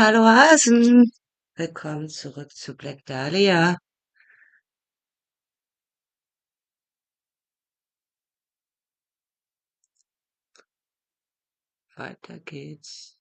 hallo Hasen. Willkommen zurück zu Black Dahlia. Weiter geht's.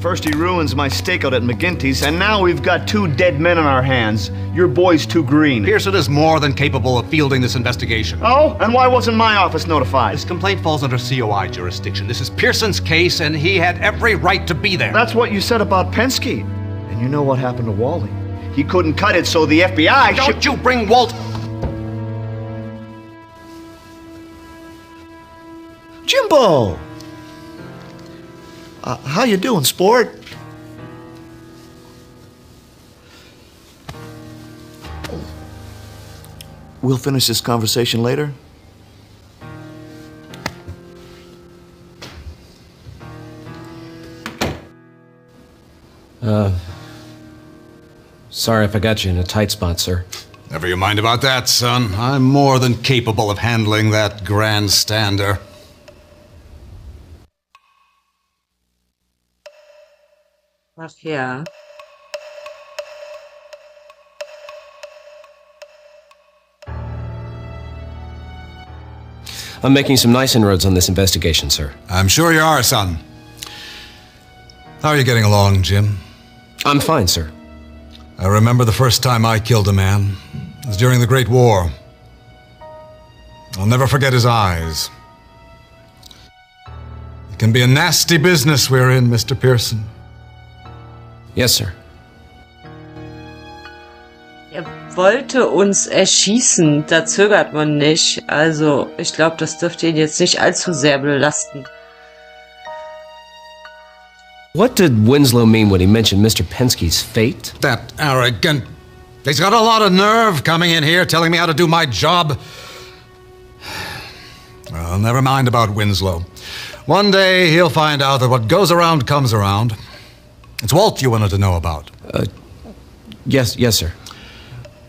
First he ruins my stakeout at McGinty's, and now we've got two dead men on our hands. Your boy's too green. Pearson is more than capable of fielding this investigation. Oh? And why wasn't my office notified? This complaint falls under COI jurisdiction. This is Pearson's case, and he had every right to be there. That's what you said about Pensky. And you know what happened to Wally. He couldn't cut it, so the FBI Don't you bring Walt... Jimbo! How you doing, sport? We'll finish this conversation later. Sorry if I got you in a tight spot, sir. Never you mind about that, son. I'm more than capable of handling that grandstander. Ach ja. I'm making some nice inroads on this investigation, sir. I'm sure you are, son. How are you getting along, Jim? I'm fine, sir. I remember the first time I killed a man. It was during the Great War. I'll never forget his eyes. It can be a nasty business we're in, Mr. Pearson. Yes, sir. Er wollte uns erschießen, da zögert man nicht. Also, ich glaube, das dürfte ihn jetzt nicht allzu sehr belasten. What did Winslow mean when he mentioned Mr. Pensky's fate? That arrogant... He's got a lot of nerve coming in here telling me how to do my job. Well, never mind about Winslow. One day he'll find out that what goes around comes around. It's Walt you wanted to know about. Yes, sir.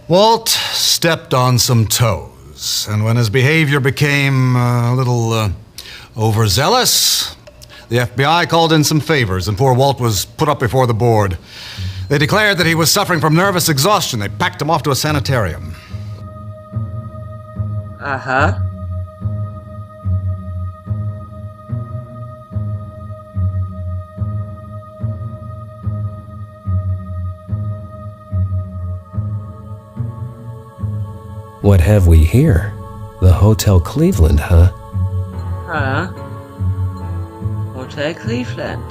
Walt stepped on some toes, and when his behavior became a little overzealous, the FBI called in some favors, and poor Walt was put up before the board. They declared that he was suffering from nervous exhaustion. They packed him off to a sanitarium. Aha. What have we here? The Hotel Cleveland, huh? Huh? Hotel Cleveland.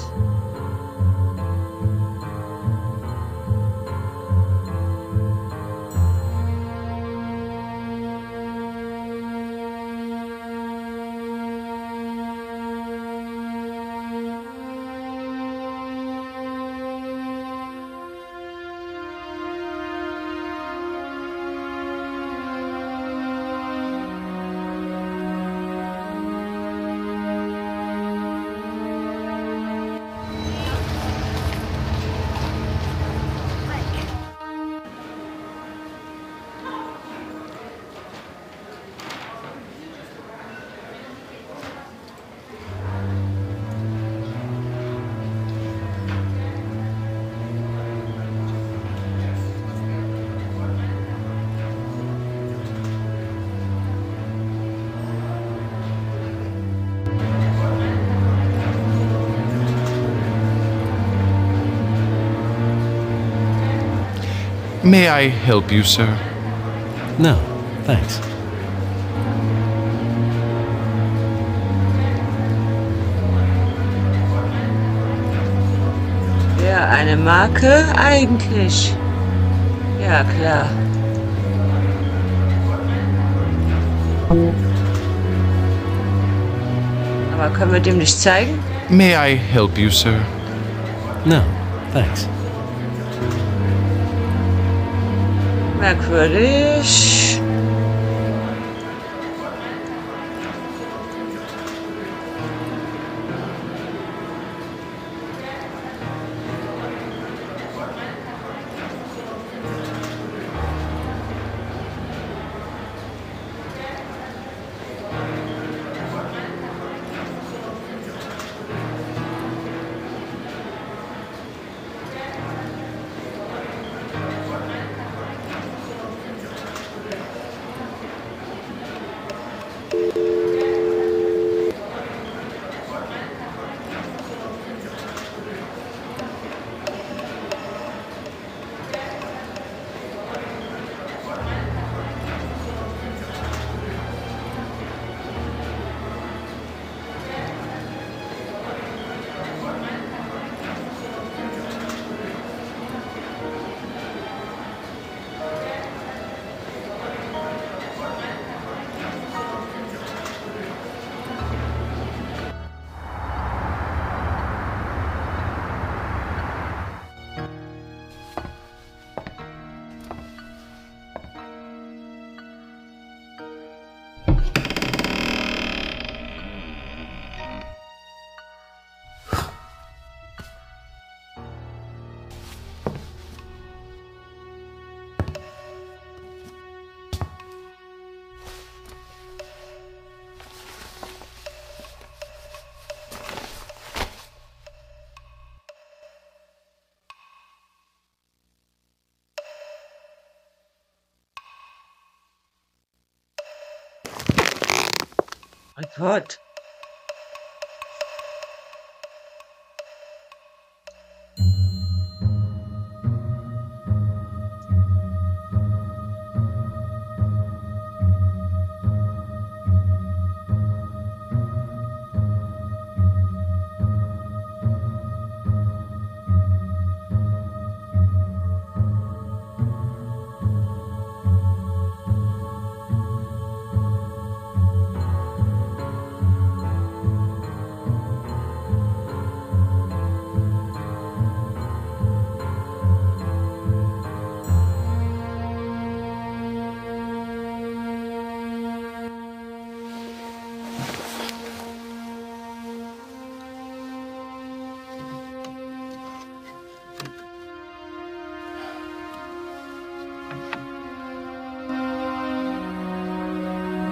May I help you, sir? No, thanks. Ja, eine Marke eigentlich. Ja, klar. Aber können wir dem nicht zeigen? May I help you, sir? No, thanks. Merkwürdig. Mein Gott.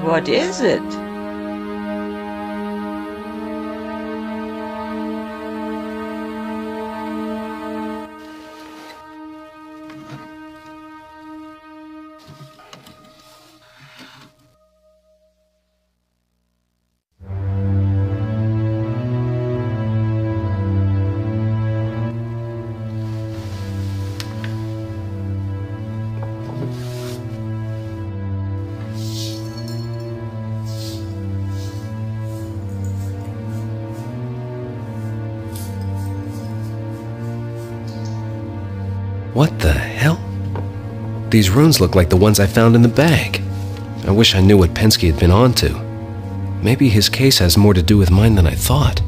What is it? What the hell? These runes look like the ones I found in the bag. I wish I knew what Pensky had been on to. Maybe his case has more to do with mine than I thought.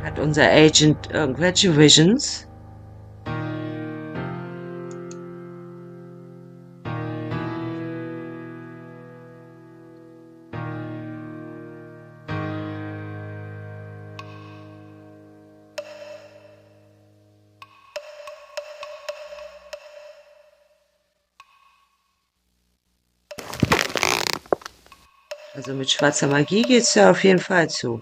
Hat unser Agent irgendwelche Visions? Also mit schwarzer Magie geht's ja auf jeden Fall zu.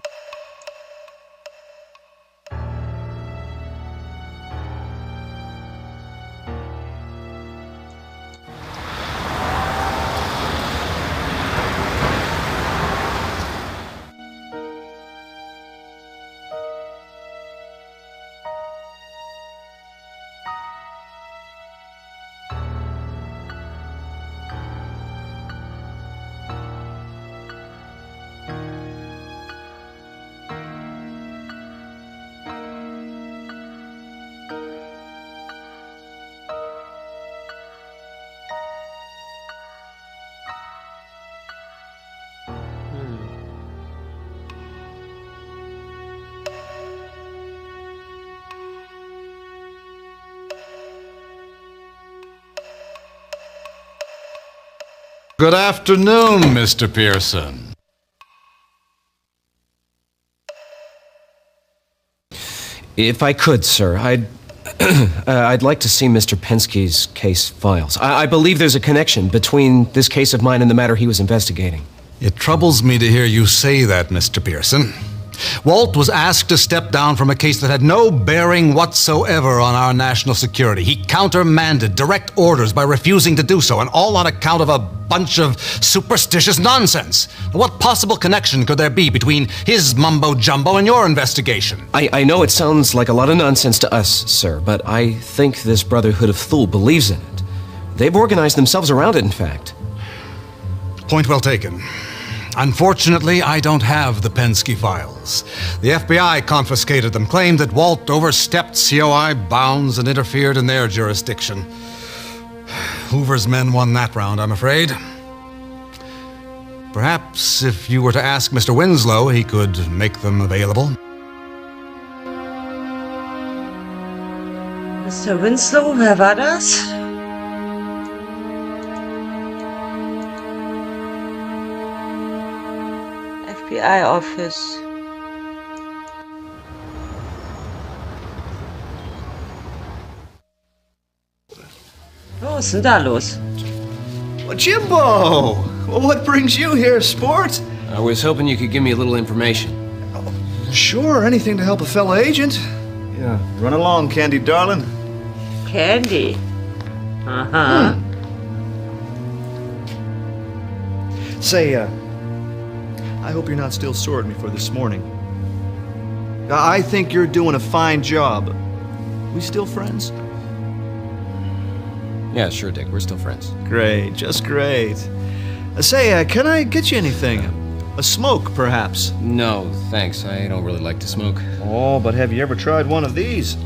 Good afternoon, Mr. Pearson. If I could, sir, I'd like to see Mr. Pensky's case files. I believe there's a connection between this case of mine and the matter he was investigating. It troubles me to hear you say that, Mr. Pearson. Walt was asked to step down from a case that had no bearing whatsoever on our national security. He countermanded direct orders by refusing to do so, and all on account of a bunch of superstitious nonsense. What possible connection could there be between his mumbo-jumbo and your investigation? I know it sounds like a lot of nonsense to us, sir, but I think this Brotherhood of Thule believes in it. They've organized themselves around it, in fact. Point well taken. Unfortunately, I don't have the Pensky files. The FBI confiscated them, claimed that Walt overstepped COI bounds and interfered in their jurisdiction. Hoover's men won that round, I'm afraid. Perhaps if you were to ask Mr. Winslow, he could make them available. Mr. Winslow, wer war das? FBI Office. Was ist denn da los? Well, Jimbo! Well, what brings you here, sport? I was hoping you could give me a little information. Sure, anything to help a fellow agent. Yeah, run along, Candy darling. Candy. Aha. Say, I hope you're not still sore at me for this morning. I think you're doing a fine job. We still friends? Yeah, sure, Dick. We're still friends. Great, just great. Say, can I get you anything? A smoke, perhaps? No, thanks. I don't really like to smoke. Oh, but have you ever tried one of these?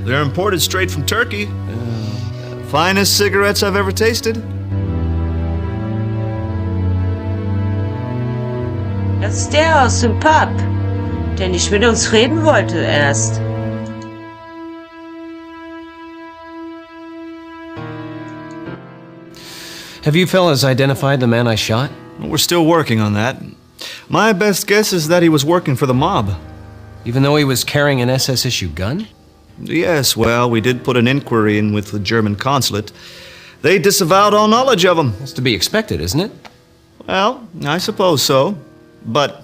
They're imported straight from Turkey. Finest cigarettes I've ever tasted. Das ist der aus dem Pub, der nicht mit uns reden wollte erst. Have you fellas identified the man I shot? We're still working on that. My best guess is that he was working for the mob. Even though he was carrying an SS-issue gun? Yes, well, we did put an inquiry in with the German consulate. They disavowed all knowledge of him. That's to be expected, isn't it? Well, I suppose so. But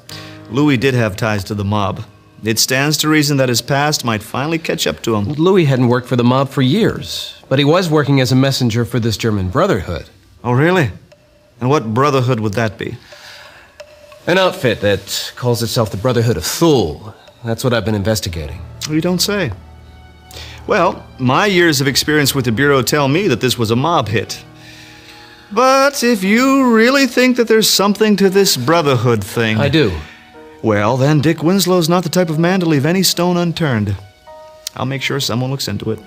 Louis did have ties to the mob. It stands to reason that his past might finally catch up to him. Louis hadn't worked for the mob for years, but he was working as a messenger for this German Brotherhood. Oh, really? And what brotherhood would that be? An outfit that calls itself the Brotherhood of Thule. That's what I've been investigating. You don't say. Well, my years of experience with the Bureau tell me that this was a mob hit. But if you really think that there's something to this brotherhood thing... I do. Well, then Dick Winslow's not the type of man to leave any stone unturned. I'll make sure someone looks into it.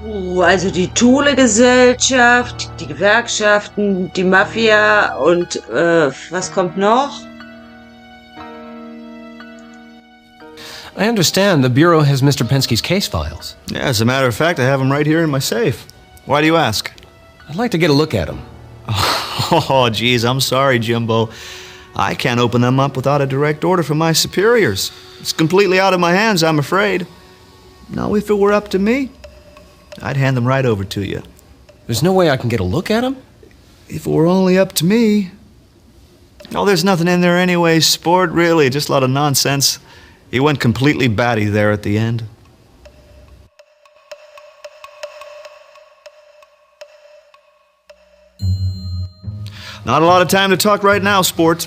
Also die Thule-Gesellschaft, die Gewerkschaften, die Mafia und was kommt noch? I understand the Bureau has Mr. Pensky's case files. Yeah, as a matter of fact, I have them right here in my safe. Why do you ask? I'd like to get a look at them. Oh, geez, I'm sorry, Jimbo. I can't open them up without a direct order from my superiors. It's completely out of my hands, I'm afraid. Now, if it were up to me, I'd hand them right over to you. There's no way I can get a look at them? If it were only up to me. Oh, there's nothing in there anyway, sport, really, just a lot of nonsense. He went completely batty there at the end. Not a lot of time to talk right now, sport.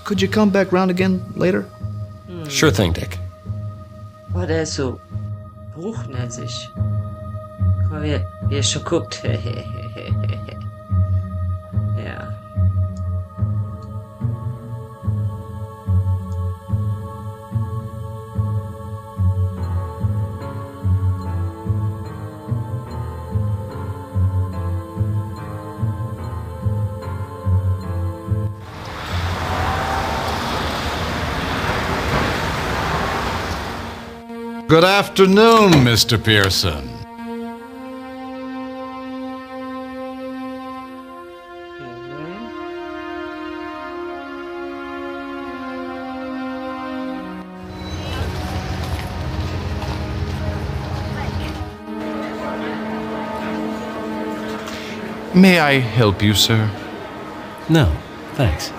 Could you come back round again later? Sure thing, Dick. Oh, der ist so hochnäsig. Guck mal, wie er schon guckt. Ja. Good afternoon, Mr. Pearson. May I help you, sir? No, thanks.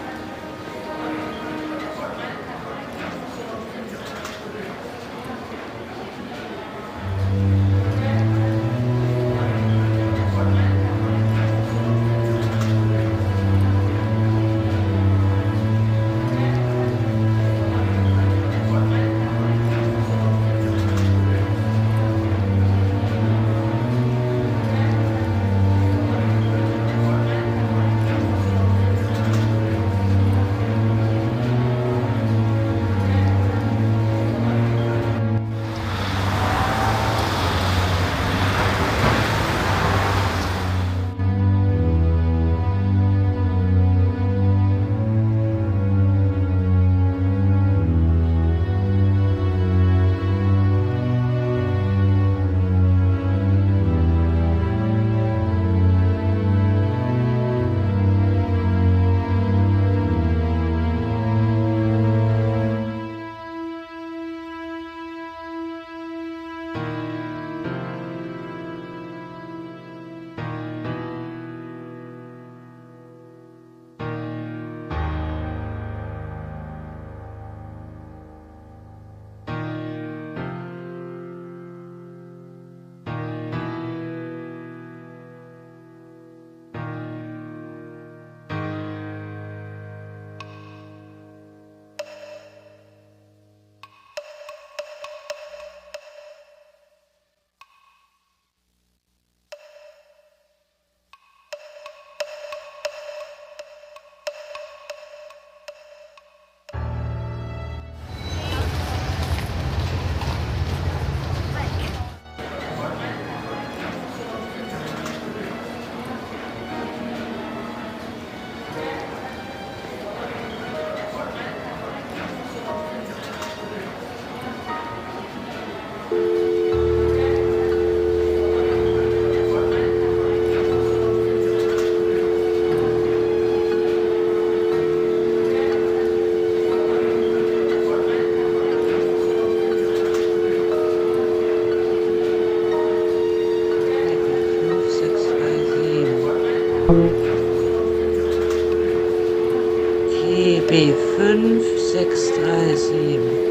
GB 5637.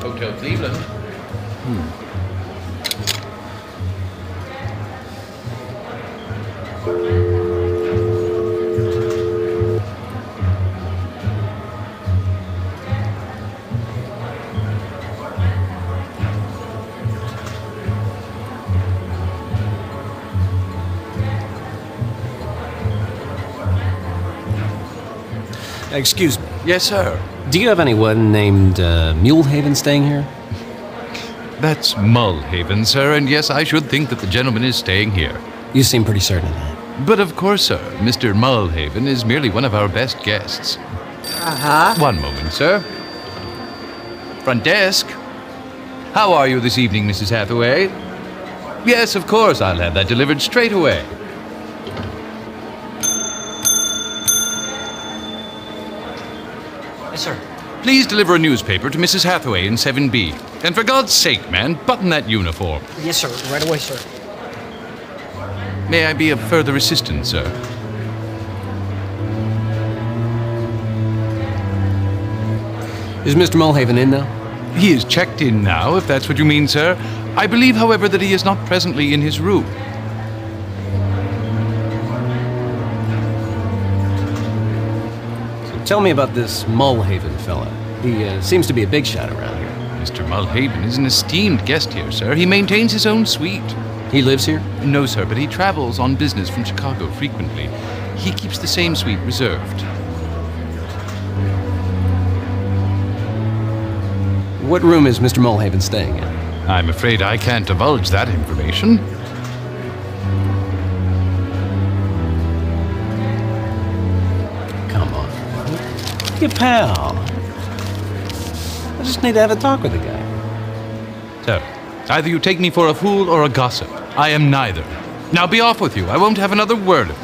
Hotel Cleveland. Excuse me. Yes, sir. Do you have anyone named Mulehaven staying here? That's Mulhaven, sir, and yes, I should think that the gentleman is staying here. You seem pretty certain of that. But of course, sir, Mr. Mulhaven is merely one of our best guests. One moment, sir. Front desk. How are you this evening, Mrs. Hathaway? Yes, of course, I'll have that delivered straight away. Yes, sir. Please deliver a newspaper to Mrs. Hathaway in 7B. And for God's sake, man, button that uniform. Yes, sir. Right away, sir. May I be of further assistance, sir? Is Mr. Mulhaven in now? He is checked in now, if that's what you mean, sir. I believe, however, that he is not presently in his room. So tell me about this Mulhaven fella. He seems to be a big shot around here. Mr. Mulhaven is an esteemed guest here, sir. He maintains his own suite. He lives here? No, sir, but he travels on business from Chicago frequently. He keeps the same suite reserved. What room is Mr. Mulhaven staying in? I'm afraid I can't divulge that information. Come on. your pal. I just need to have a talk with the guy. So, either you take me for a fool or a gossip. I am neither. Now be off with you. I won't have another word of it.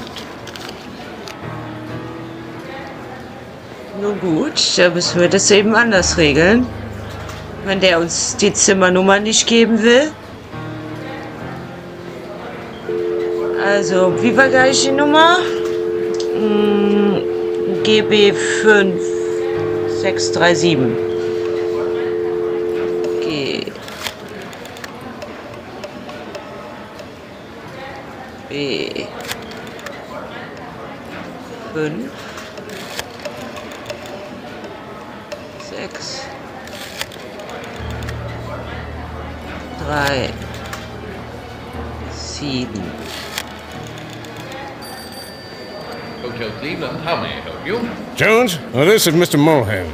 Nun gut, da müssen wir das eben anders regeln. Wenn der uns die Zimmernummer nicht geben will. Also, wie war gleich die Nummer? GB 5637. G. B. 5. 6. 3. 7. Hotel Cleveland, how may I help you? Jones? This is Mr. Mulhaven.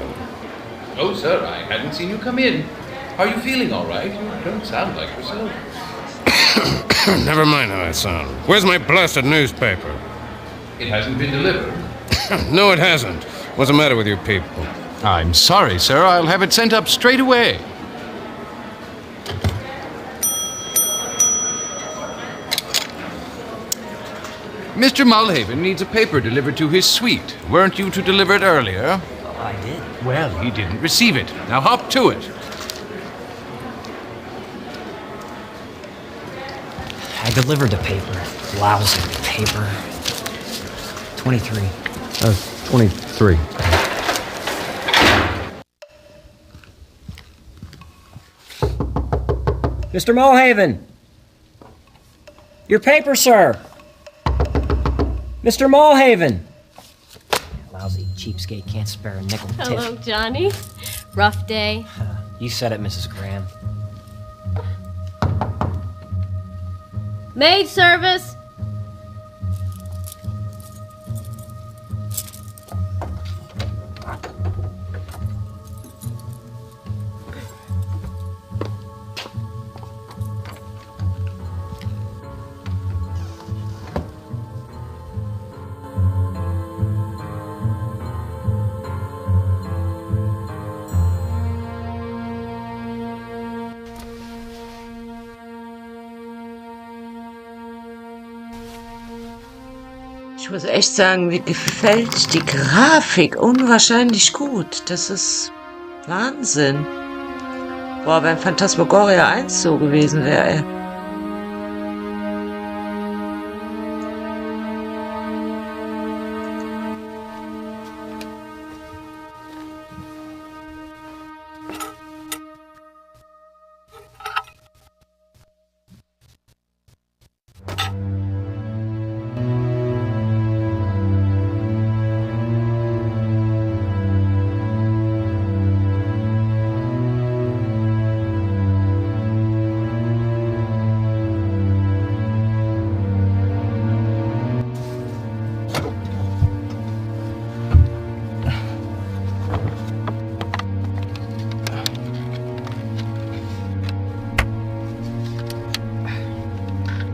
Oh, sir, I hadn't seen you come in. Are you feeling all right? You don't sound like yourself. Never mind how I sound. Where's my blasted newspaper? It hasn't been delivered. No, it hasn't. What's the matter with you people? I'm sorry, sir. I'll have it sent up straight away. Mr. Mulhaven needs a paper delivered to his suite. Weren't you to deliver it earlier? I did. Well, he didn't receive it. Now hop to it. I delivered the paper. Lousy paper. 23. 23. Mr. Mulhaven! Your paper, sir! Mr. Mulhaven! Lousy cheapskate can't spare a nickel. Hello, Johnny. Rough day. You said it, Mrs. Graham. Maid service. Ich muss echt sagen, mir gefällt die Grafik unwahrscheinlich gut. Das ist Wahnsinn. Boah, wenn Phantasmagoria 1 so gewesen wäre, ey.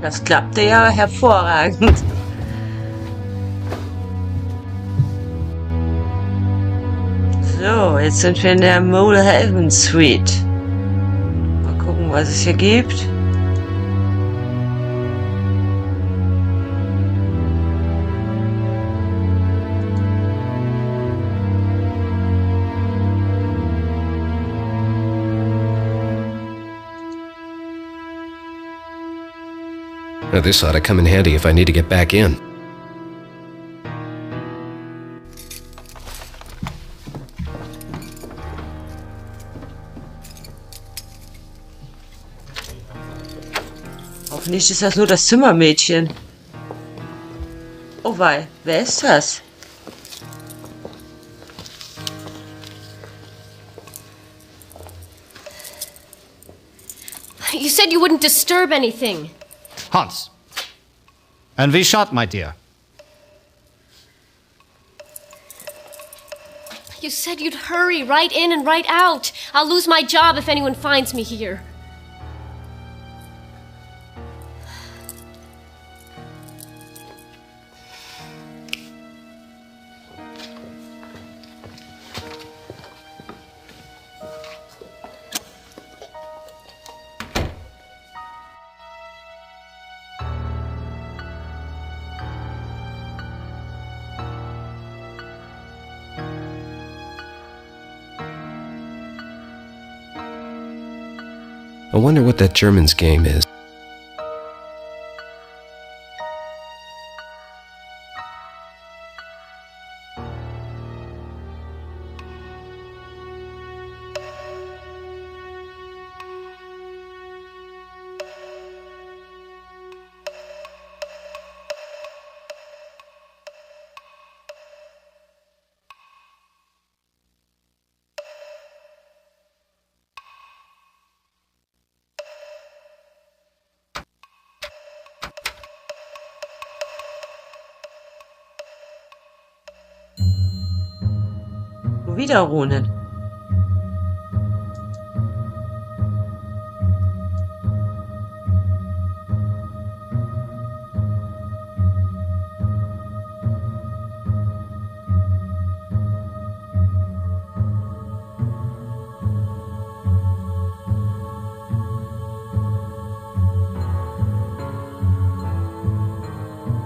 Das klappte ja hervorragend. So, jetzt sind wir in der Mulhaven Suite. Mal gucken, was es hier gibt. Now, this ought to come in handy if I need to get back in. Hoffentlich ist das nur das Zimmermädchen. Oh wei, wer ist das? You said you wouldn't disturb anything. Hans. And wie shot, my dear? You said you'd hurry right in and right out. I'll lose my job if anyone finds me here. I wonder what that German's game is. Wieder Runen.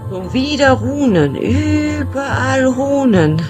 Schon wieder Runen. Überall Runen.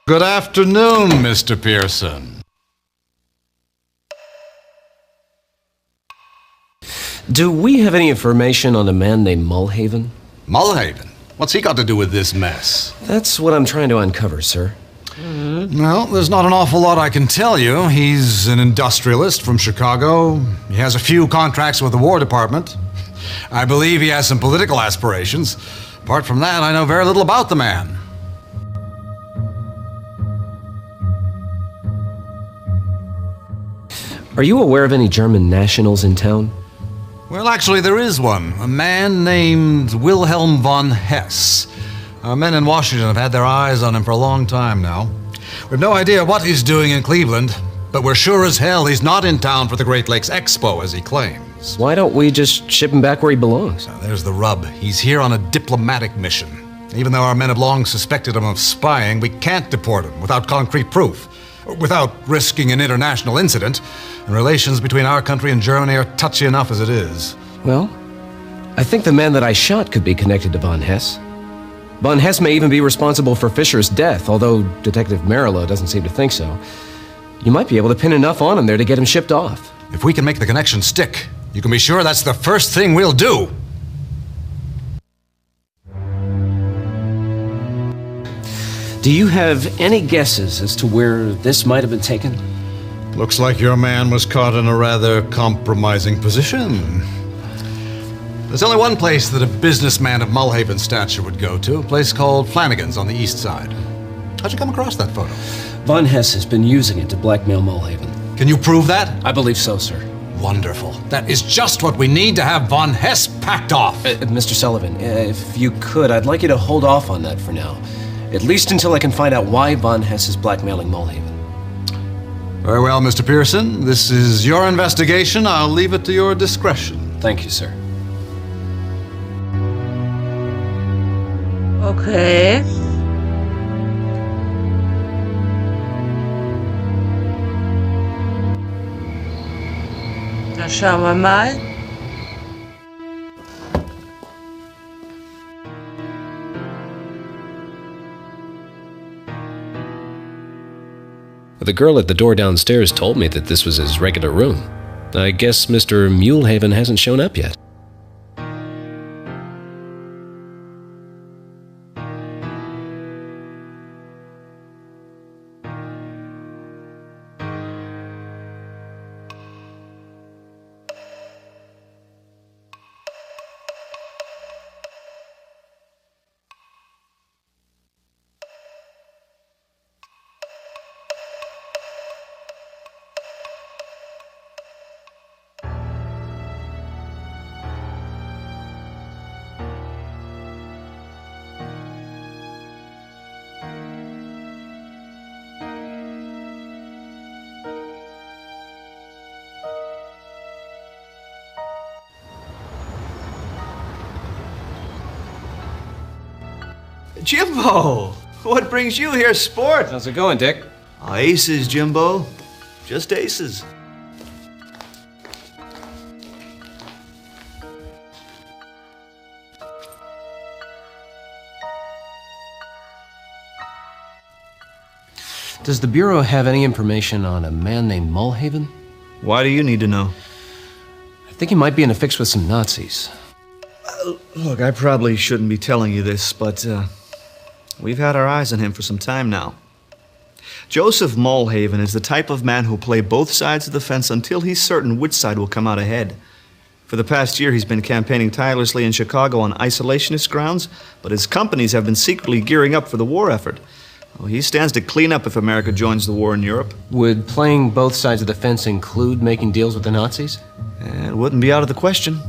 Good afternoon, Mr. Pearson. Do we have any information on a man named Mulhaven? Mulhaven? What's he got to do with this mess? That's what I'm trying to uncover, sir. Well, there's not an awful lot I can tell you. He's an industrialist from Chicago. He has a few contracts with the War Department. I believe he has some political aspirations. Apart from that, I know very little about the man. Are you aware of any German nationals in town? Well, Well, actually, there is one. A man named Wilhelm von Hess. Our men in Washington have had their eyes on him for a long time now. We've no idea what he's doing in Cleveland, but we're sure as hell he's not in town for the Great Lakes Expo, as he claims. Why don't we just ship him back where he belongs? Now, there's the rub. He's here on a diplomatic mission. Even though our men have long suspected him of spying, we can't deport him without concrete proof, without risking an international incident. And relations between our country and Germany are touchy enough as it is. Well, I think the man that I shot could be connected to von Hess. Von Hess may even be responsible for Fisher's death, although Detective Marilow doesn't seem to think so. You might be able to pin enough on him there to get him shipped off. If we can make the connection stick, you can be sure that's the first thing we'll do. Do you have any guesses as to where this might have been taken? Looks like your man was caught in a rather compromising position. There's only one place that a businessman of Mulhaven's stature would go to, a place called Flanagan's on the east side. How'd you come across that photo? Von Hess has been using it to blackmail Mulhaven. Can you prove that? I believe so, sir. Wonderful. That is just what we need to have von Hess packed off. Mr. Sullivan, if you could, I'd like you to hold off on that for now. At least until I can find out why von Hess is blackmailing Mulhaven. Very well, Mr. Pearson. This is your investigation. I'll leave it to your discretion. Thank you, sir. Okay. Dann schauen wir mal. The girl at the door downstairs told me that this was his regular room. I guess Mr. Mulhaven hasn't shown up yet. Jimbo! What brings you here, sport? How's it going, Dick? Aces, Jimbo. Just aces. Does the Bureau have any information on a man named Mulhaven? Why do you need to know? I think he might be in a fix with some Nazis. Look, I probably shouldn't be telling you this, but we've had our eyes on him for some time now. Joseph Mulhaven is the type of man who'll play both sides of the fence until he's certain which side will come out ahead. For the past year, he's been campaigning tirelessly in Chicago on isolationist grounds, but his companies have been secretly gearing up for the war effort. Well, he stands to clean up if America joins the war in Europe. Would playing both sides of the fence include making deals with the Nazis? It wouldn't be out of the question.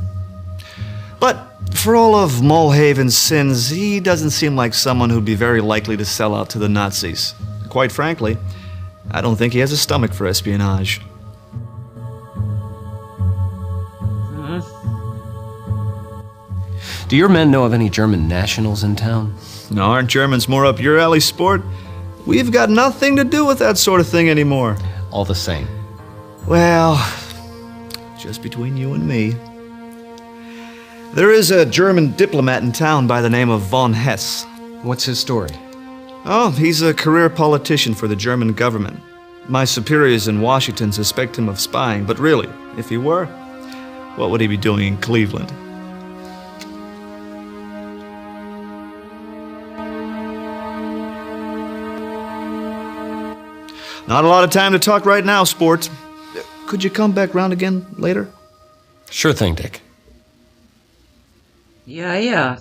But for all of Mulhaven's sins, he doesn't seem like someone who'd be very likely to sell out to the Nazis. Quite frankly, I don't think he has a stomach for espionage. Do your men know of any German nationals in town? No, aren't Germans more up your alley, sport? We've got nothing to do with that sort of thing anymore. All the same. Well, just between you and me. There is a German diplomat in town by the name of von Hess. What's his story? Oh, he's a career politician for the German government. My superiors in Washington suspect him of spying, but really, if he were, what would he be doing in Cleveland? Not a lot of time to talk right now, sport. Could you come back round again later? Sure thing, Dick. Ja, ja.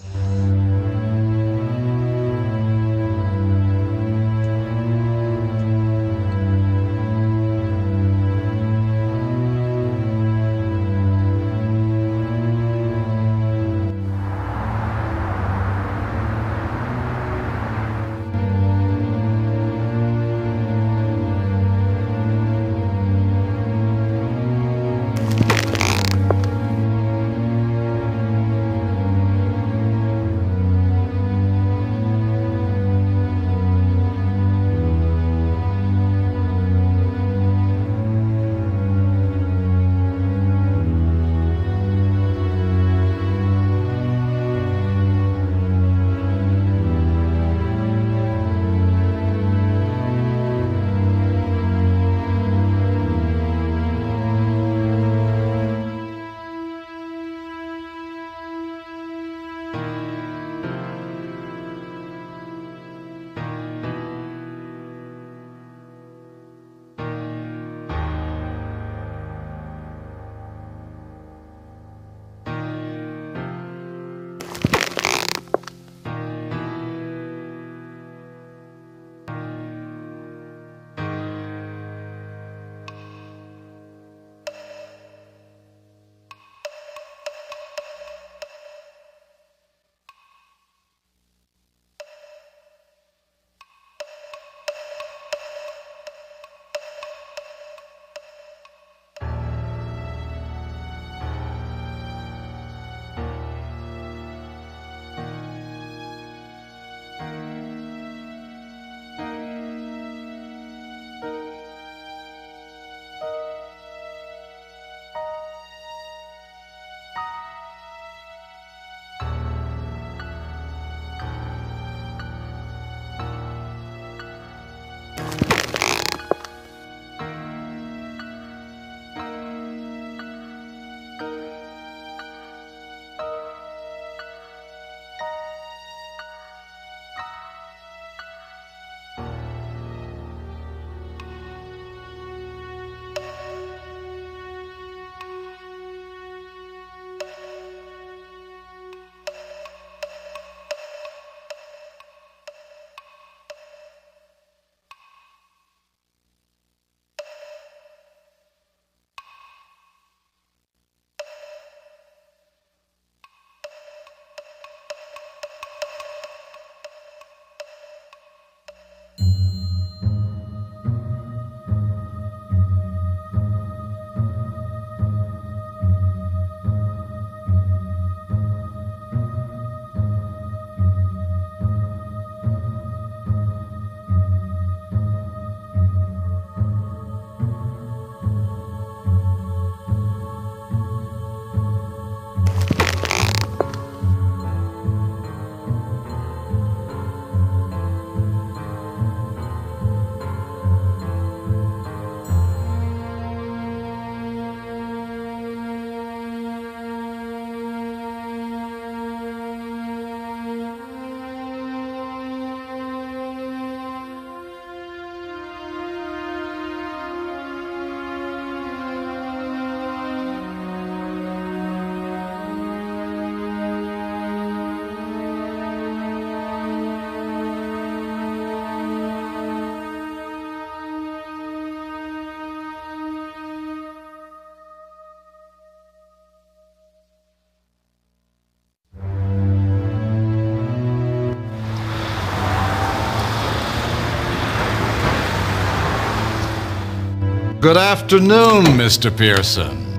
Good afternoon, Mr. Pearson.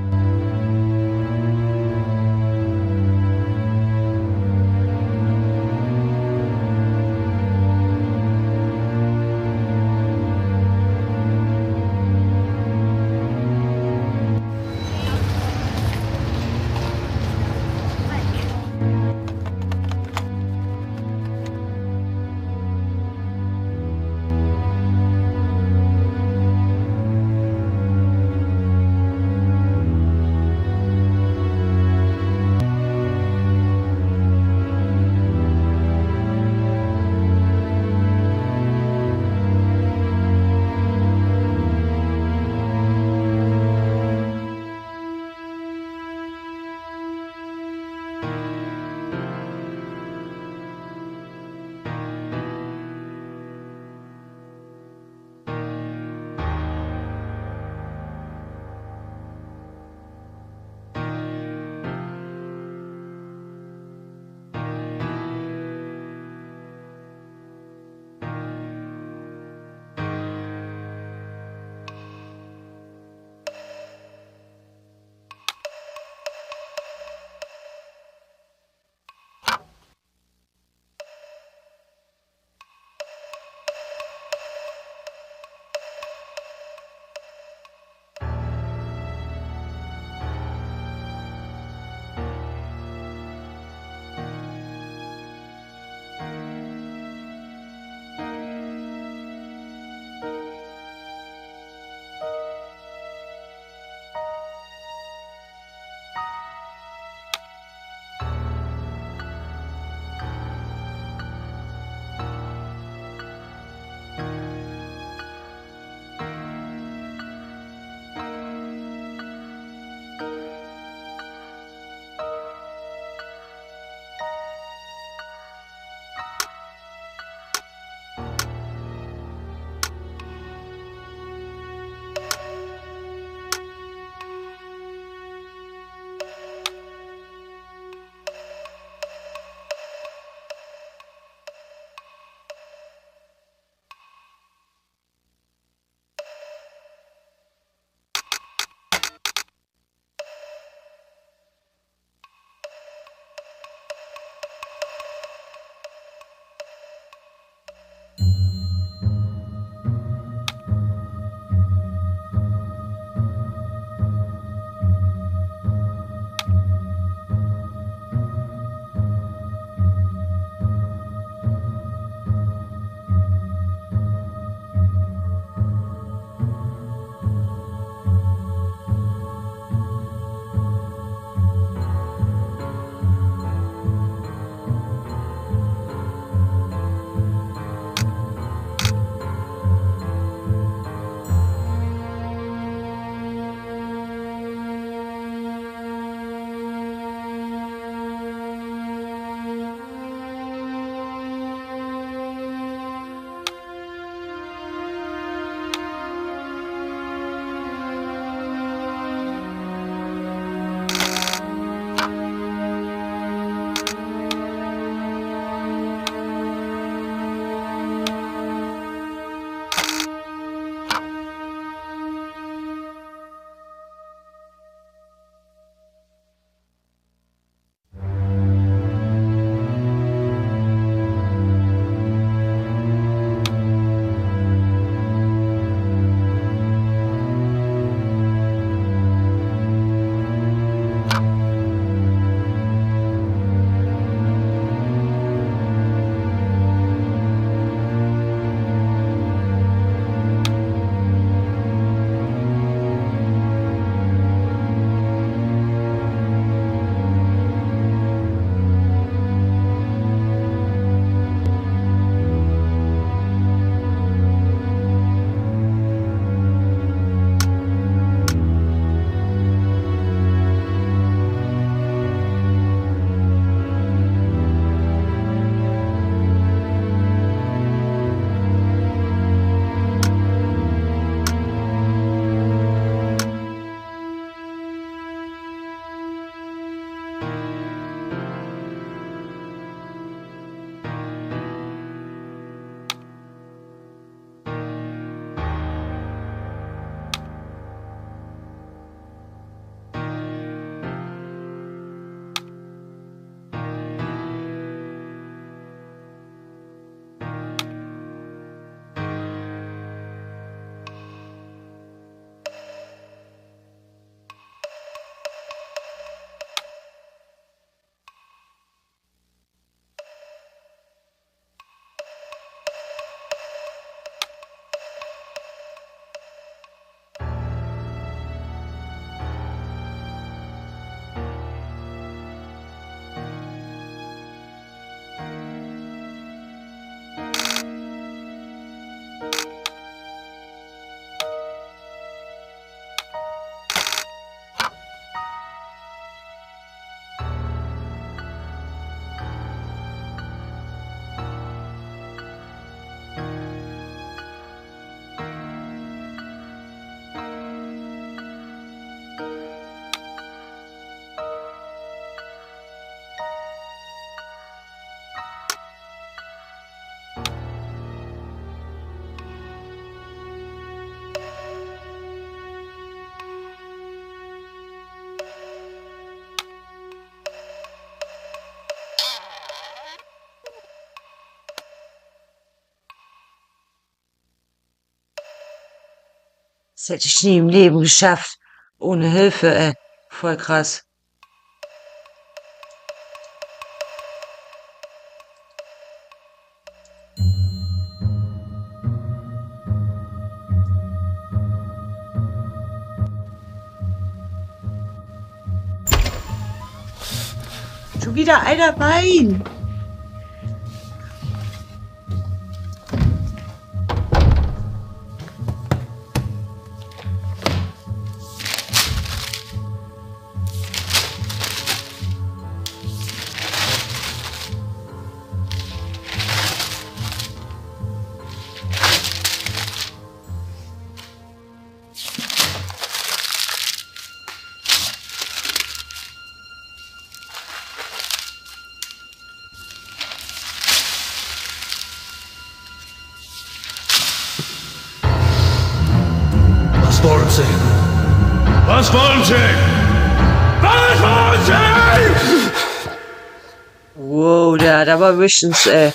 Das hätte ich nie im Leben geschafft. Ohne Hilfe, ey. Voll krass. Schon wieder einer Wein. Was wollen Sie? Was wollen Sie? Wow, der hat aber Visions, ey.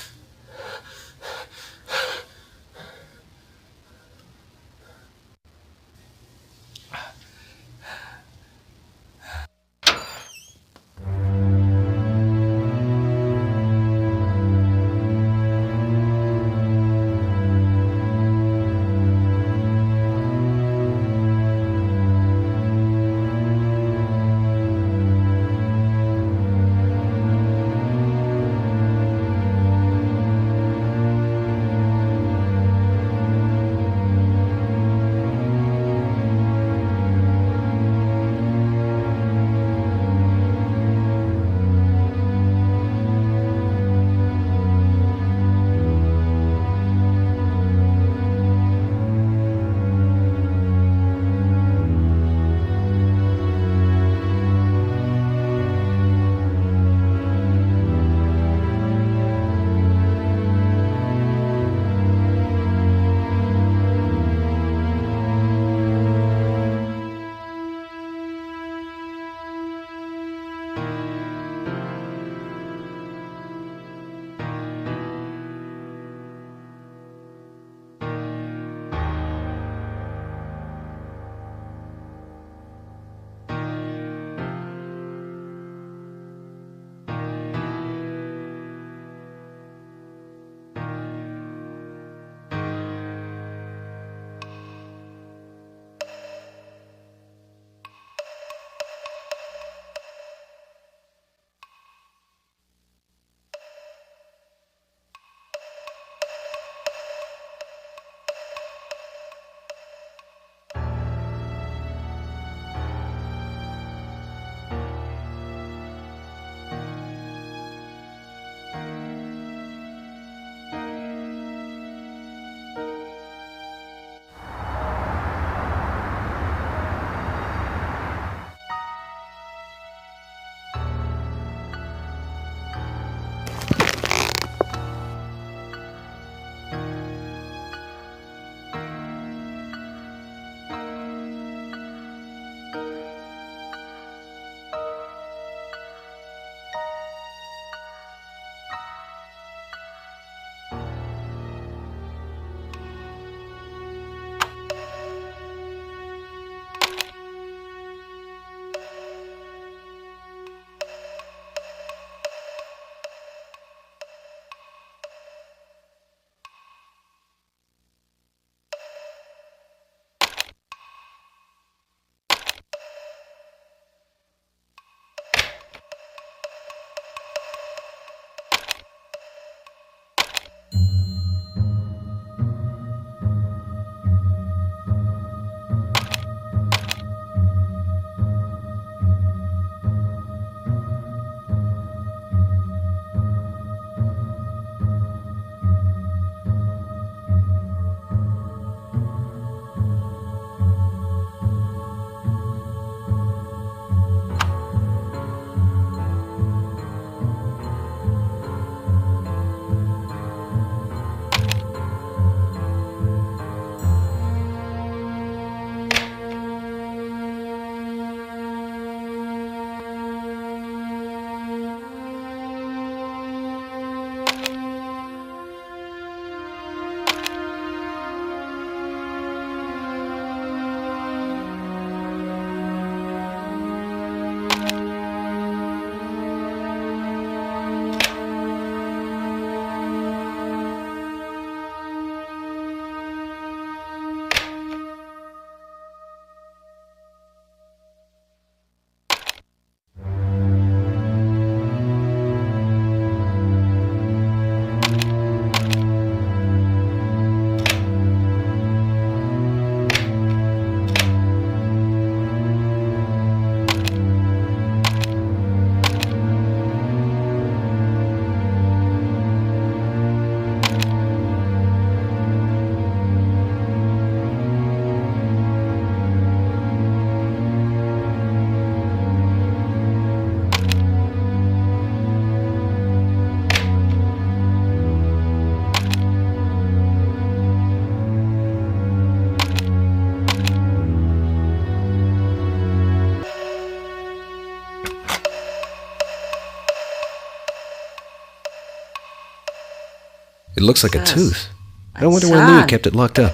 It looks like a tooth. I wonder where Louis kept it locked up.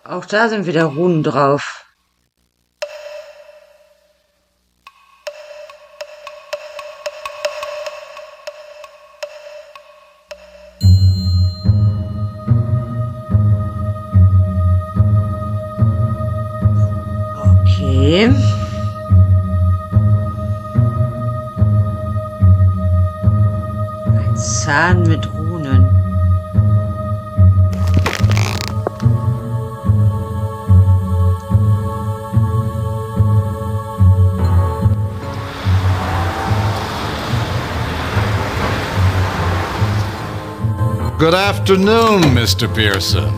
Auch da sind wieder Runen drauf. Okay. Ein Zahn mit Runen. Good afternoon, Mr. Pearson.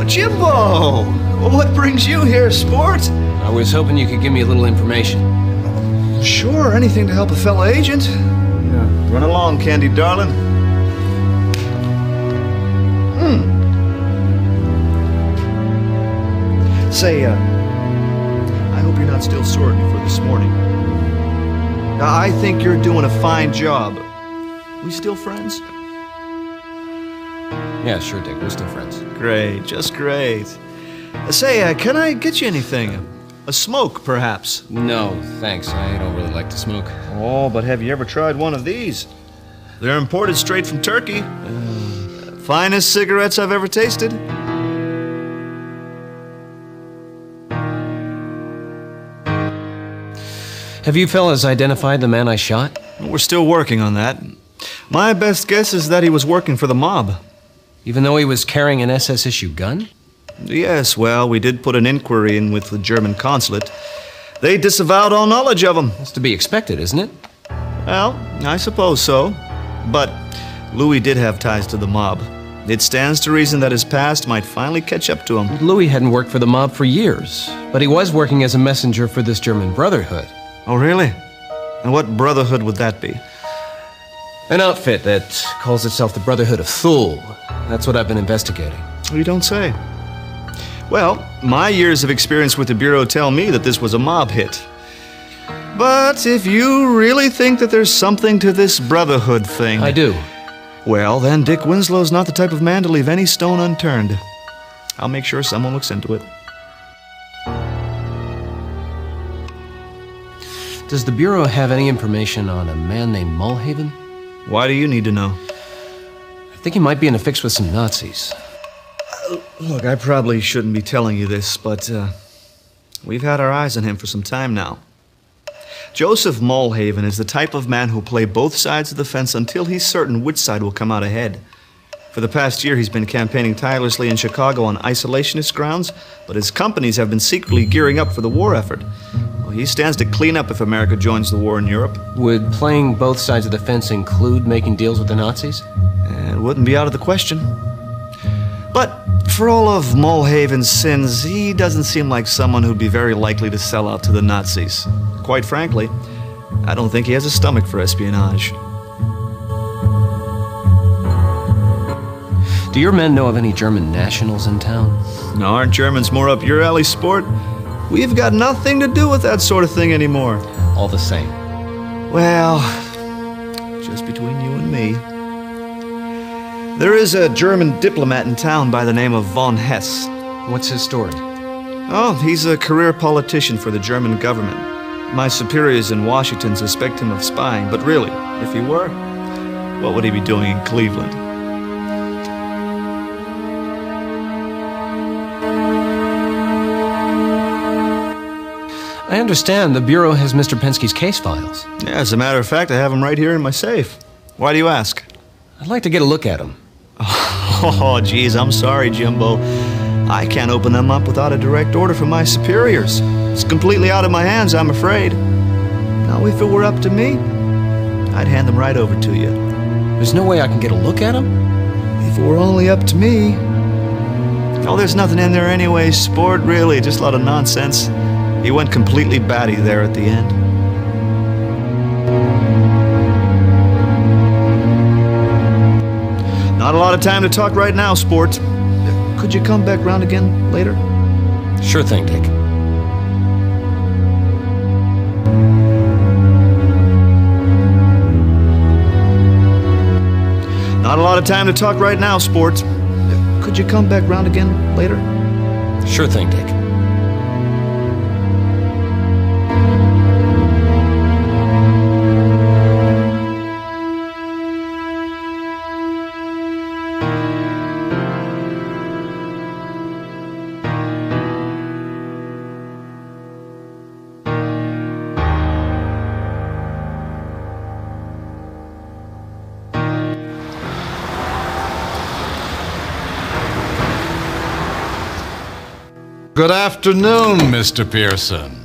Jimbo! What brings you here, sport? I was hoping you could give me a little information. Sure, anything to help a fellow agent. Yeah. Run along, Candy darling. Say, I hope you're not still sore at me for this morning. I think you're doing a fine job. We still friends? Yeah, sure, Dick. We're still friends. Great, just great. Say, can I get you anything? A smoke, perhaps? No, thanks. I don't really like to smoke. Oh, but have you ever tried one of these? They're imported straight from Turkey. Finest cigarettes I've ever tasted. Have you fellas identified the man I shot? We're still working on that. My best guess is that he was working for the mob. Even though he was carrying an SS-issue gun? Yes, well, we did put an inquiry in with the German consulate. They disavowed all knowledge of him. That's to be expected, isn't it? Well, I suppose so. But Louis did have ties to the mob. It stands to reason that his past might finally catch up to him. Louis hadn't worked for the mob for years, but he was working as a messenger for this German Brotherhood. Oh, really? And what brotherhood would that be? An outfit that calls itself the Brotherhood of Thule. That's what I've been investigating. You don't say. Well, my years of experience with the Bureau tell me that this was a mob hit. But if you really think that there's something to this Brotherhood thing... I do. Well, then Dick Winslow's not the type of man to leave any stone unturned. I'll make sure someone looks into it. Does the Bureau have any information on a man named Mulhaven? Why do you need to know? I think he might be in a fix with some Nazis. Look, I probably shouldn't be telling you this, but we've had our eyes on him for some time now. Joseph Mulhaven is the type of man who'll play both sides of the fence until he's certain which side will come out ahead. For the past year, he's been campaigning tirelessly in Chicago on isolationist grounds, but his companies have been secretly gearing up for the war effort. Well, he stands to clean up if America joins the war in Europe. Would playing both sides of the fence include making deals with the Nazis? It wouldn't be out of the question. But for all of Mulhaven's sins, he doesn't seem like someone who'd be very likely to sell out to the Nazis. Quite frankly, I don't think he has a stomach for espionage. Do your men know of any German nationals in town? No, aren't Germans more up your alley, sport? We've got nothing to do with that sort of thing anymore. All the same. Well, just between you and me. There is a German diplomat in town by the name of von Hess. What's his story? Oh, he's a career politician for the German government. My superiors in Washington suspect him of spying, but really, if he were, what would he be doing in Cleveland? I understand the Bureau has Mr. Pensky's case files. Yeah, as a matter of fact, I have them right here in my safe. Why do you ask? I'd like to get a look at them. Oh, geez, I'm sorry, Jimbo. I can't open them up without a direct order from my superiors. It's completely out of my hands, I'm afraid. Now, if it were up to me, I'd hand them right over to you. There's no way I can get a look at them? If it were only up to me. Oh, there's nothing in there anyway, sport, really. Just a lot of nonsense. He went completely batty there at the end. Not a lot of time to talk right now, sport. Could you come back round again later? Sure thing, Dick. Not a lot of time to talk right now, sport. Could you come back round again later? Sure thing, Dick. Good afternoon, Mr. Pearson.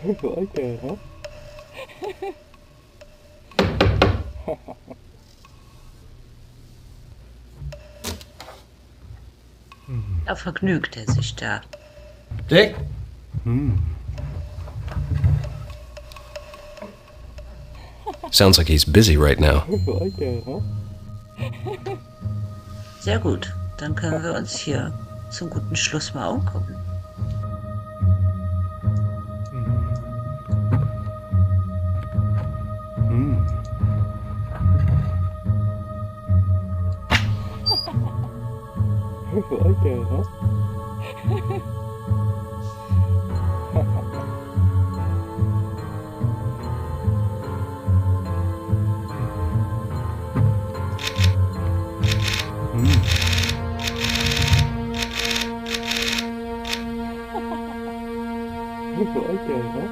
You like that, huh? Da vergnügt er sich da. Dick? Sounds like he's busy right now. You like that, huh? Sehr gut. Dann können wir uns hier zum guten Schluss mal umgucken. You like that, huh? You like that, huh?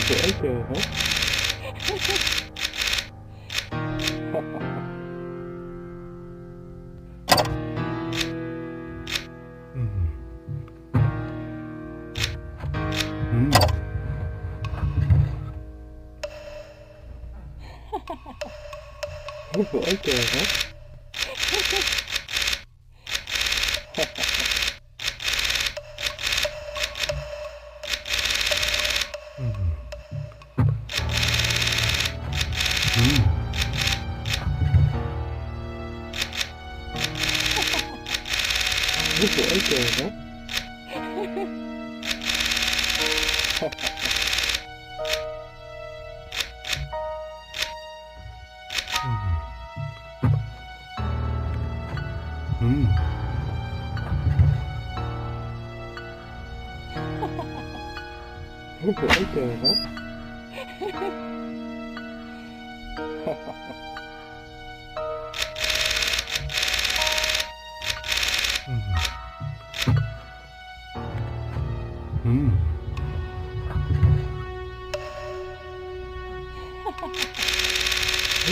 Okay, huh? Okay, huh? Okay, huh?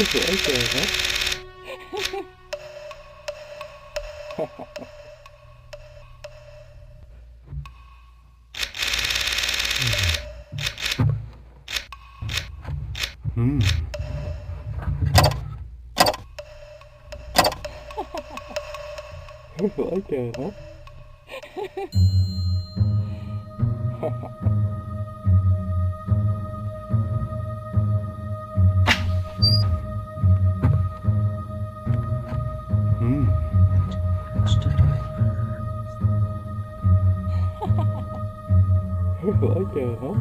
Okay, huh? Okay, huh? Okay, huh? Okay, huh?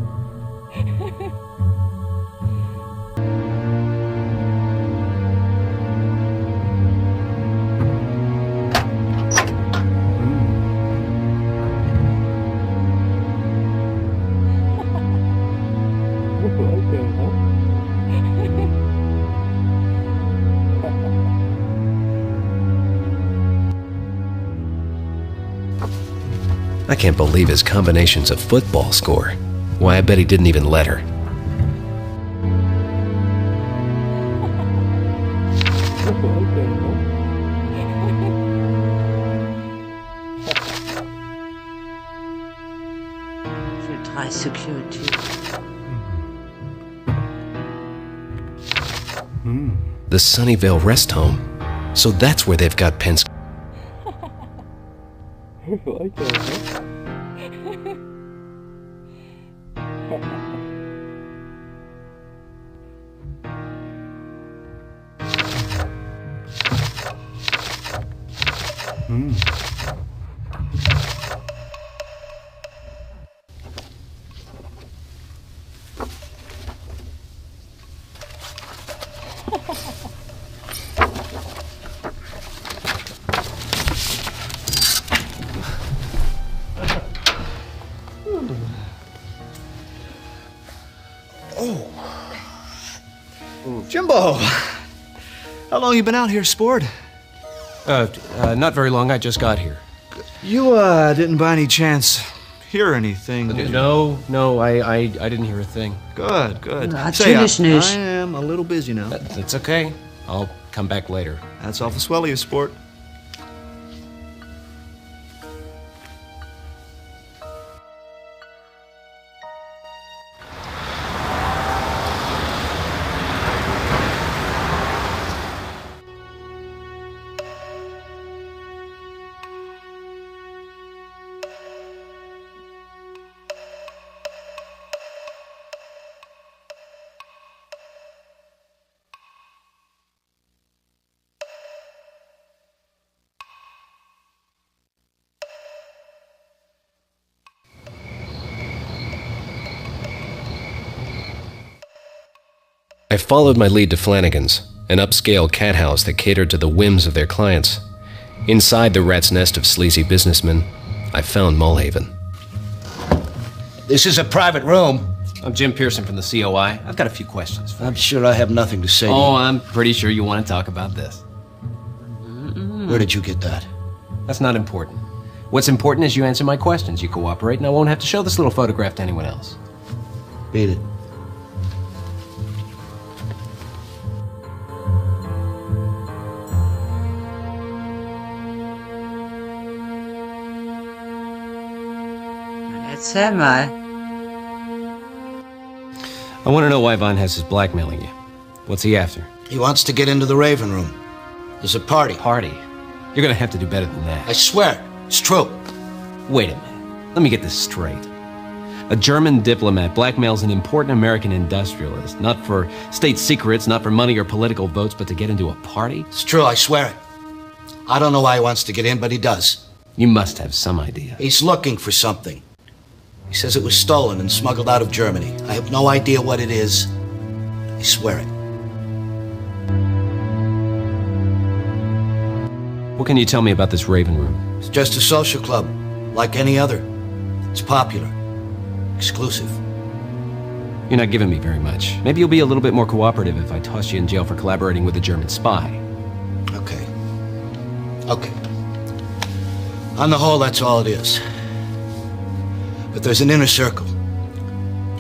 I can't believe his combinations of football score. Why, I bet he didn't even let her. Security. The Sunnyvale Rest Home. So that's where they've got Pensky. Okay, huh? Jimbo! How long you been out here, sport? Not very long. I just got here. You, didn't by any chance hear anything? No, I didn't hear a thing. Good. Natürlich nicht. I am a little busy now. That's okay. I'll come back later. That's awful swell of you, sport. I followed my lead to Flanagan's, an upscale cat house that catered to the whims of their clients. Inside the rat's nest of sleazy businessmen, I found Mulhaven. This is a private room. I'm Jim Pearson from the COI. I've got a few questions for you. I'm sure I have nothing to say to you. Oh, I'm pretty sure you want to talk about this. Where did you get that? That's not important. What's important is you answer my questions, you cooperate, and I won't have to show this little photograph to anyone else. Beat it. Erzähl mal. I want to know why Von Hess is blackmailing you. What's he after? He wants to get into the Raven Room. There's a party. Party? You're gonna have to do better than that. I swear, it's true. Wait a minute. Let me get this straight. A German diplomat blackmails an important American industrialist, not for state secrets, not for money or political votes, but to get into a party? It's true, I swear it. I don't know why he wants to get in, but he does. You must have some idea. He's looking for something. He says it was stolen and smuggled out of Germany. I have no idea what it is. I swear it. What can you tell me about this Raven Room? It's just a social club, like any other. It's popular. Exclusive. You're not giving me very much. Maybe you'll be a little bit more cooperative if I toss you in jail for collaborating with a German spy. Okay. Okay. On the whole, that's all it is. But there's an inner circle.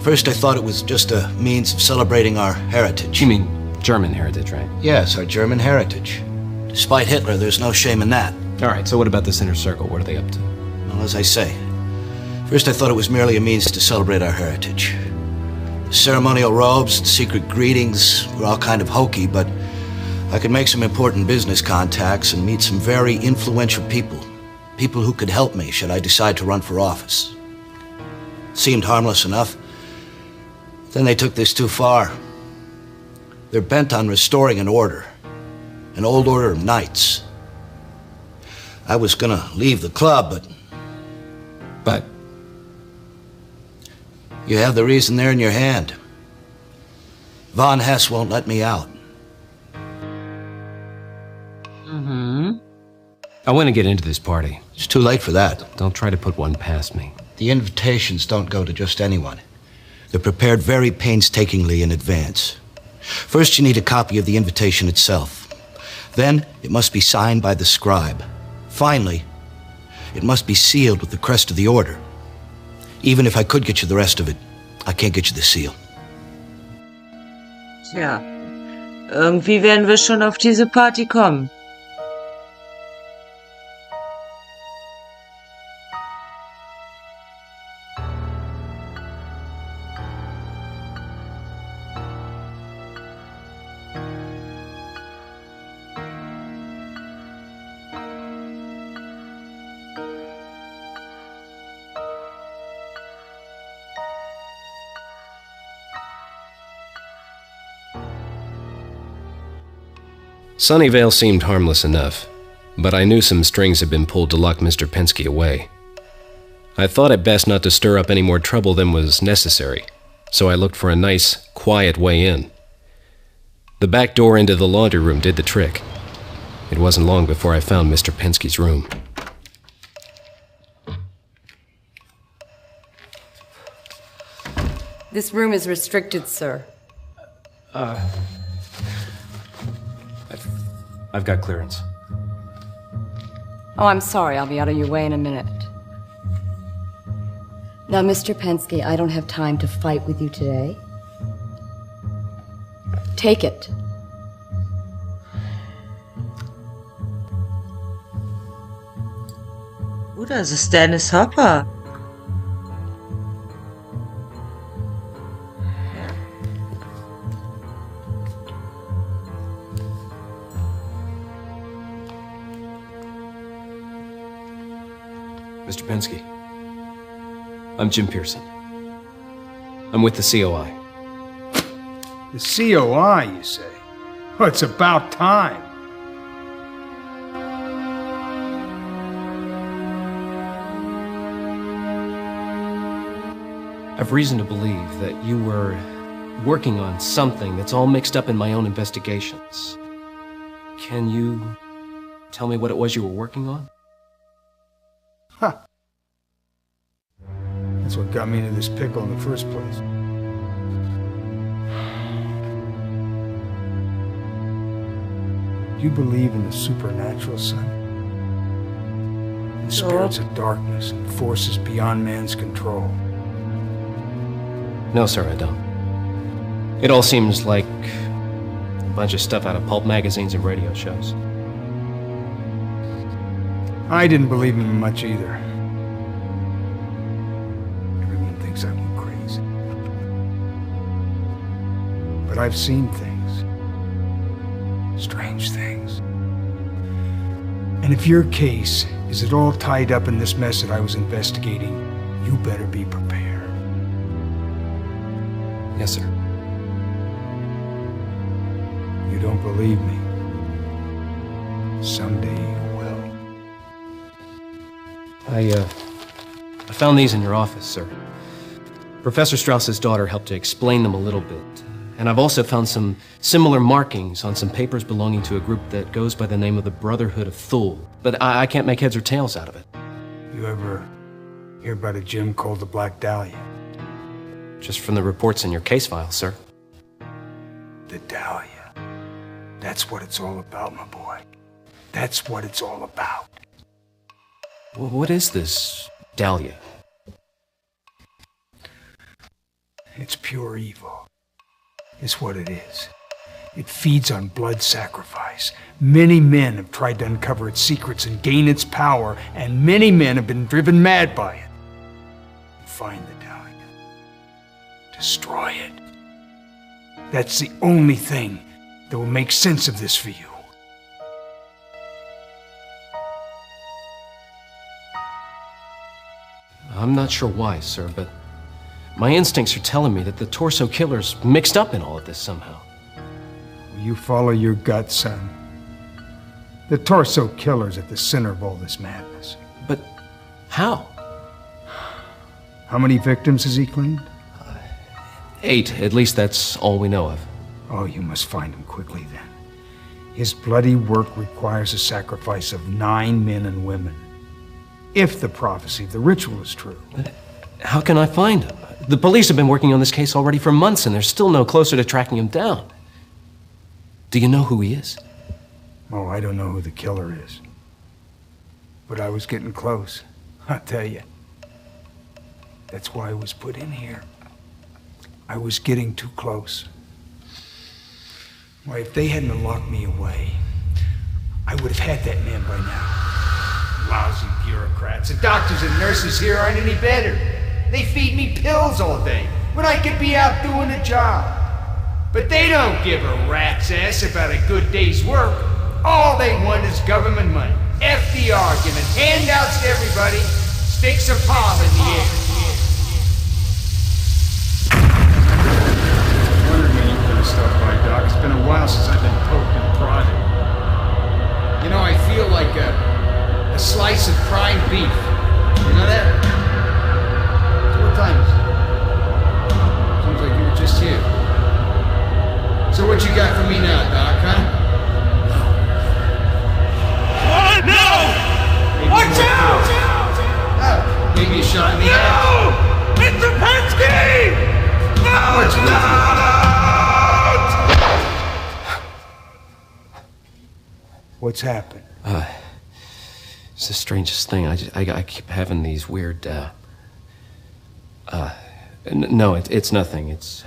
First, I thought it was just a means of celebrating our heritage. You mean German heritage, right? Yes, our German heritage. Despite Hitler, there's no shame in that. All right, so what about this inner circle? What are they up to? Well, as I say, first I thought it was merely a means to celebrate our heritage. The ceremonial robes and secret greetings were all kind of hokey, but I could make some important business contacts and meet some very influential people. People who could help me should I decide to run for office. Seemed harmless enough. Then they took this too far. They're bent on restoring an order. An old order of knights. I was gonna leave the club, but... You have the reason there in your hand. Von Hess won't let me out. I want to get into this party. It's too late for that. Don't try to put one past me. The invitations don't go to just anyone. They're prepared very painstakingly in advance. First, you need a copy of the invitation itself. Then, it must be signed by the scribe. Finally, it must be sealed with the crest of the order. Even if I could get you the rest of it, I can't get you the seal. Tja, irgendwie werden wir schon auf diese Party kommen. Sunnyvale seemed harmless enough, but I knew some strings had been pulled to lock Mr. Pensky away. I thought it best not to stir up any more trouble than was necessary, so I looked for a nice, quiet way in. The back door into the laundry room did the trick. It wasn't long before I found Mr. Pensky's room. This room is restricted, sir. I've got clearance. Oh, I'm sorry. I'll be out of your way in a minute. Now, Mr. Pensky, I don't have time to fight with you today. Take it. Das ist Dennis Hopper. Mr. Pensky, I'm Jim Pearson. I'm with the COI. The COI, you say? Oh, it's about time. I've reason to believe that you were working on something that's all mixed up in my own investigations. Can you tell me what it was you were working on? Huh. That's what got me into this pickle in the first place. You believe in the supernatural, son? The spirits of darkness and forces beyond man's control. No, sir, I don't. It all seems like a bunch of stuff out of pulp magazines and radio shows. I didn't believe in him much either. I've seen things. Strange things. And if your case is at all tied up in this mess that I was investigating, you better be prepared. Yes, sir. You don't believe me? Someday you will. I found these in your office, sir. Professor Strauss's daughter helped to explain them a little bit. And I've also found some similar markings on some papers belonging to a group that goes by the name of the Brotherhood of Thule. But I can't make heads or tails out of it. You ever hear about a gem called the Black Dahlia? Just from the reports in your case file, sir. The Dahlia. That's what it's all about, my boy. That's what it's all about. Well, what is this Dahlia? It's pure evil. Is what it is. It feeds on blood sacrifice. Many men have tried to uncover its secrets and gain its power, and many men have been driven mad by it. Find the Dahlia. Destroy it. That's the only thing that will make sense of this for you. I'm not sure why, sir, but my instincts are telling me that the torso killer's mixed up in all of this somehow. You follow your gut, son. The torso killer's at the center of all this madness. But how? How many victims has he claimed? 8. At least that's all we know of. Oh, you must find him quickly then. His bloody work requires a sacrifice of 9 men and women. If the prophecy of the ritual is true. But how can I find him? The police have been working on this case already for months, and they're still no closer to tracking him down. Do you know who he is? Oh, I don't know who the killer is. But I was getting close, I'll tell you. That's why I was put in here. I was getting too close. Why, if they hadn't locked me away, I would have had that man by now. Lousy bureaucrats. The doctors and nurses here aren't any better. They feed me pills all day when I could be out doing a job. But they don't give a rat's ass about a good day's work. All they want is government money. FDR giving handouts to everybody, sticks a palm in the air. Wondering when you're gonna stop by, Doc. It's been a while since I've been poked and prodded. You know, I feel like a slice of prime beef. You know that? So what time is it? Seems like you were just here. So what you got for me now, Doc, huh? What? No! Watch out! Oh, maybe you shot me. No! Mr. Pensky! No! What's What's happened? It's the strangest thing. I keep having these weird, no, it's nothing. It's...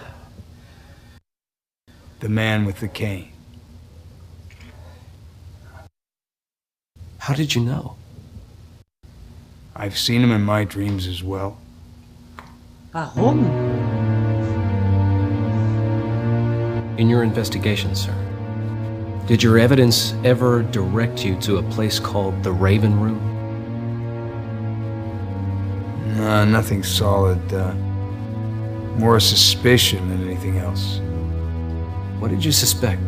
The man with the cane. How did you know? I've seen him in my dreams as well. Warum? In your investigation, sir, did your evidence ever direct you to a place called the Raven Room? No, nothing solid. More a suspicion than anything else. What did you suspect?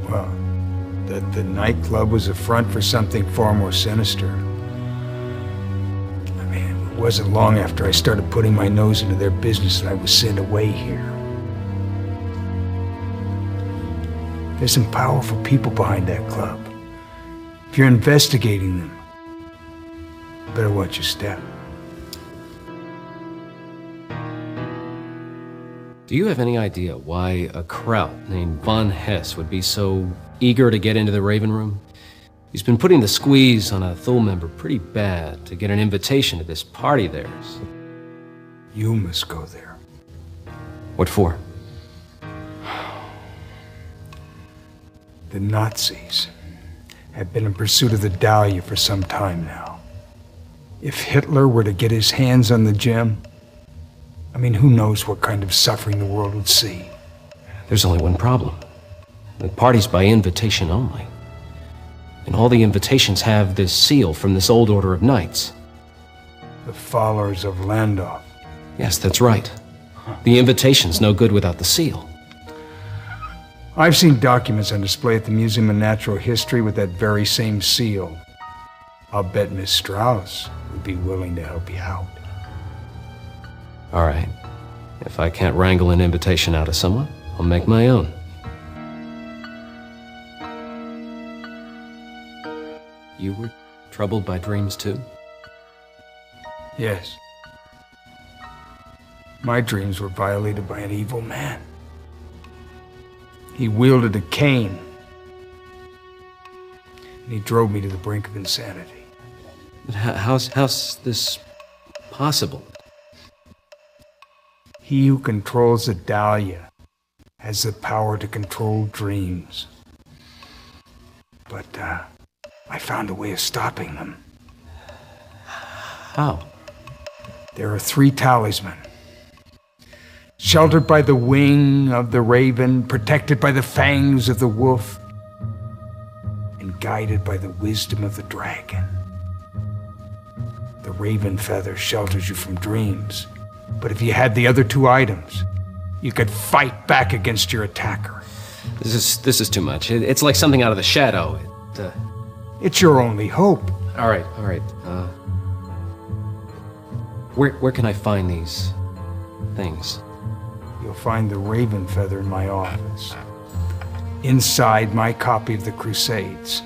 Well, that the nightclub was a front for something far more sinister. I mean, it wasn't long after I started putting my nose into their business that I was sent away here. There's some powerful people behind that club. If you're investigating them, you better watch your step. Do you have any idea why a kraut named Von Hess would be so eager to get into the Raven Room? He's been putting the squeeze on a Thule member pretty bad to get an invitation to this party of theirs. You must go there. What for? The Nazis have been in pursuit of the Dahlia for some time now. If Hitler were to get his hands on the gem, I mean, who knows what kind of suffering the world would see? There's only one problem. The party's by invitation only. And all the invitations have this seal from this old order of knights. The followers of Landau. Yes, that's right. The invitation's no good without the seal. I've seen documents on display at the Museum of Natural History with that very same seal. I'll bet Miss Strauss would be willing to help you out. All right. If I can't wrangle an invitation out of someone, I'll make my own. You were troubled by dreams too? Yes. My dreams were violated by an evil man. He wielded a cane, and he drove me to the brink of insanity. But how's this possible? He who controls the Dahlia has the power to control dreams. But, I found a way of stopping them. How? There are 3 talisman. Sheltered by the wing of the raven, protected by the fangs of the wolf, and guided by the wisdom of the dragon. The raven feather shelters you from dreams, but if you had the other 2 items, you could fight back against your attacker. This is too much. It's like something out of the shadow. It's your only hope. All right. Where can I find these things? You'll find the raven feather in my office, inside my copy of the Crusades.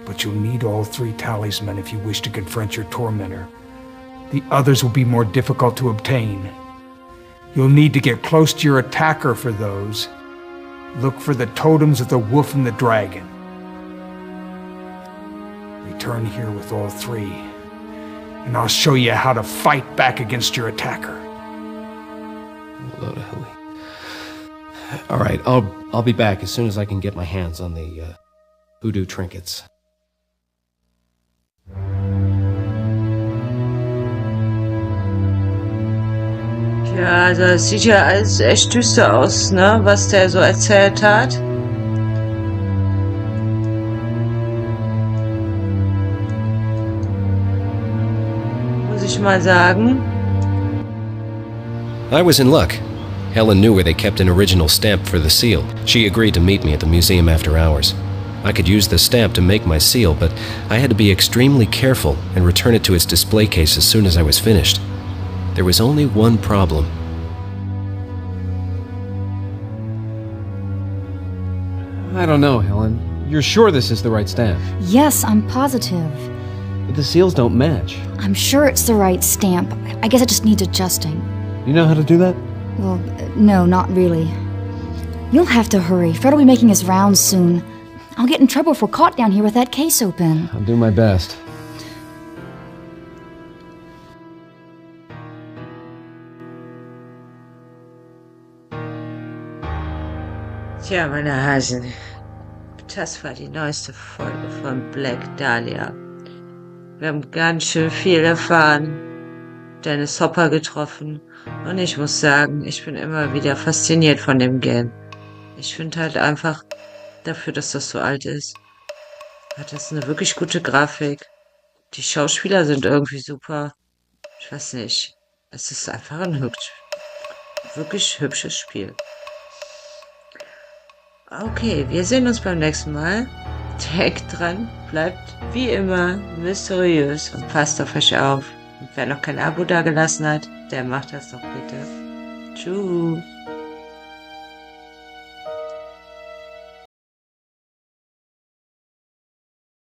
But you'll need all 3 talisman if you wish to confront your tormentor. The others will be more difficult to obtain. You'll need to get close to your attacker for those. Look for the totems of the wolf and the dragon. Return here with all 3, and I'll show you how to fight back against your attacker. Load of hooey. All right, I'll be back as soon as I can get my hands on the voodoo trinkets. Ja, also es sieht ja alles echt düster aus, ne, was der so erzählt hat. Muss ich mal sagen. I was in luck. Helen knew where they kept an original stamp for the seal. She agreed to meet me at the museum after hours. I could use the stamp to make my seal, but I had to be extremely careful and return it to its display case as soon as I was finished. There was only one problem. I don't know, Helen. You're sure this is the right stamp? Yes, I'm positive. But the seals don't match. I'm sure it's the right stamp. I guess it just needs adjusting. You know how to do that? Well, no, not really. You'll have to hurry. Fred will be making his rounds soon. I'll get in trouble if we're caught down here with that case open. I'll do my best. Tja, meine Hasen, das war die neueste Folge von Black Dahlia. Wir haben ganz schön viel erfahren, Dennis Hopper getroffen und ich muss sagen, ich bin immer wieder fasziniert von dem Game. Ich finde halt einfach, dafür, dass das so alt ist, hat das eine wirklich gute Grafik. Die Schauspieler sind irgendwie super. Ich weiß nicht, es ist einfach ein wirklich hübsches Spiel. Okay, wir sehen uns beim nächsten Mal. Denkt dran, bleibt wie immer mysteriös und passt auf euch auf. Und wer noch kein Abo dagelassen hat, der macht das doch bitte. Tschüss.